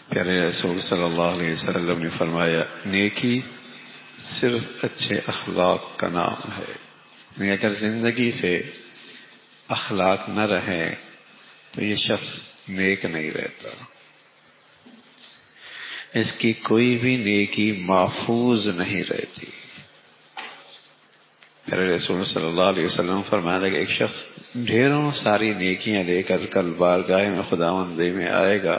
پیارے رسول صلی اللہ علیہ وسلم نے فرمایا نیکی صرف اچھے اخلاق کا نام ہے، یعنی اگر زندگی سے اخلاق نہ رہے تو یہ شخص نیک نہیں رہتا، اس کی کوئی بھی نیکی محفوظ نہیں رہتی۔ میرے رسول صلی اللہ علیہ وسلم فرمایا کہ ایک شخص ڈھیروں ساری نیکیاں لے کر کل بارگاہ میں خداوندی میں آئے گا،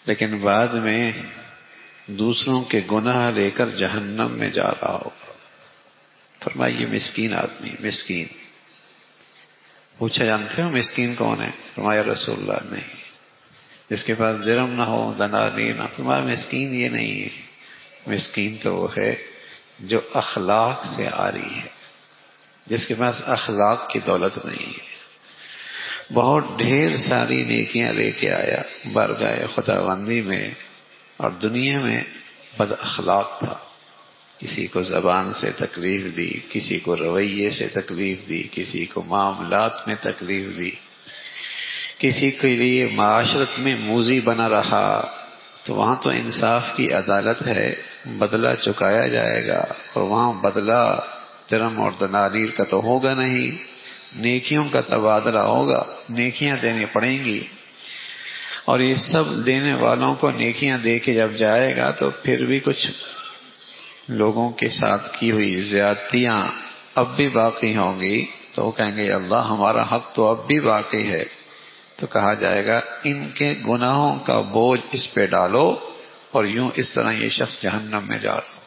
لیکن بعد میں دوسروں کے گناہ لے کر جہنم میں جا رہا ہوگا۔ فرمایا یہ مسکین آدمی، مسکین۔ پوچھا جانتے ہو مسکین کون ہے؟ فرمایا رسول اللہ نہیں، جس کے پاس درم نہ ہو، دنانیر نہ۔ فرمایا مسکین یہ نہیں ہے، مسکین تو وہ ہے جو اخلاق سے عاری ہے، جس کے پاس اخلاق کی دولت نہیں ہے۔ بہت ڈھیر ساری نیکیاں لے کے آیا بارگاہ خداوندی میں، اور دنیا میں بد اخلاق تھا، کسی کو زبان سے تکلیف دی، کسی کو رویے سے تکلیف دی، کسی کو معاملات میں تکلیف دی، کسی کے لیے معاشرت میں موذی بنا رہا۔ تو وہاں تو انصاف کی عدالت ہے، بدلہ چکایا جائے گا، اور وہاں بدلہ درم اور دنانیر کا تو ہوگا نہیں، نیکیوں کا تبادلہ ہوگا، نیکیاں دینی پڑیں گی۔ اور یہ سب دینے والوں کو نیکیاں دے کے جب جائے گا تو پھر بھی کچھ لوگوں کے ساتھ کی ہوئی زیادتیاں اب بھی باقی ہوں گی، تو وہ کہیں گے اللہ ہمارا حق تو اب بھی باقی ہے۔ تو کہا جائے گا ان کے گناہوں کا بوجھ اس پہ ڈالو، اور یوں اس طرح یہ شخص جہنم میں جا رہا۔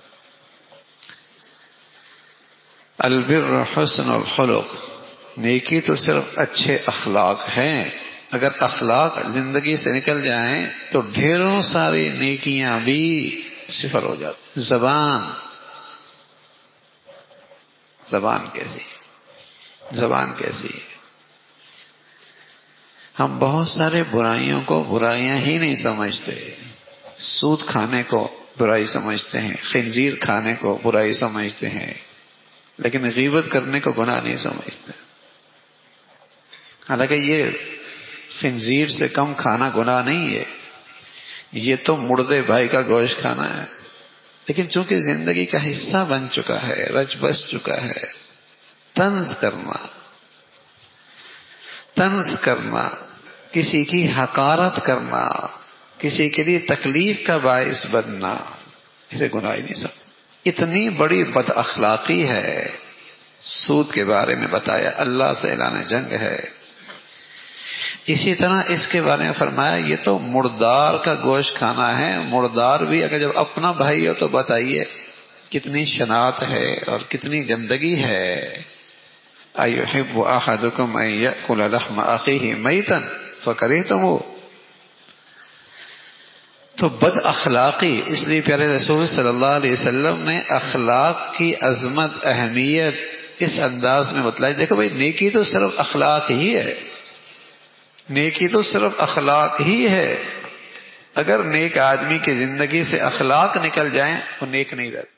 البر حسن الخلق، نیکی تو صرف اچھے اخلاق ہیں۔ اگر اخلاق زندگی سے نکل جائیں تو ڈھیروں ساری نیکیاں بھی صفر ہو جاتی۔ زبان کیسی ہے؟ ہم بہت سارے برائیوں کو برائیاں ہی نہیں سمجھتے۔ سود کھانے کو برائی سمجھتے ہیں، خنزیر کھانے کو برائی سمجھتے ہیں، لیکن غیبت کرنے کو گناہ نہیں سمجھتے۔ حالانکہ یہ خنزیر سے کم کھانا گناہ نہیں ہے، یہ تو مردے بھائی کا گوشت کھانا ہے، لیکن چونکہ زندگی کا حصہ بن چکا ہے، رچ بس چکا ہے۔ طنز کرنا، کسی کی حقارت کرنا، کسی کے لیے تکلیف کا باعث بننا، اسے گناہ نہیں سمجھتے۔ اتنی بڑی بد اخلاقی ہے۔ سود کے بارے میں بتایا اللہ سے اعلان جنگ ہے۔ اسی طرح اس کے بارے میں فرمایا یہ تو مردار کا گوشت کھانا ہے۔ مردار بھی اگر جب اپنا بھائی ہو تو بتائیے کتنی شناعت ہے اور کتنی گندگی ہے۔ ایحب احدکم ان یأکل لحم اخیہ میتا فکرہتموہ۔ تو بد اخلاقی، اس لیے پیارے رسول صلی اللہ علیہ وسلم نے اخلاق کی عظمت، اہمیت اس انداز میں بتلائی۔ دیکھو بھائی نیکی تو صرف اخلاق ہی ہے، نیکی تو صرف اخلاق ہی ہے۔ اگر نیک آدمی کی زندگی سے اخلاق نکل جائیں وہ نیک نہیں رہتا۔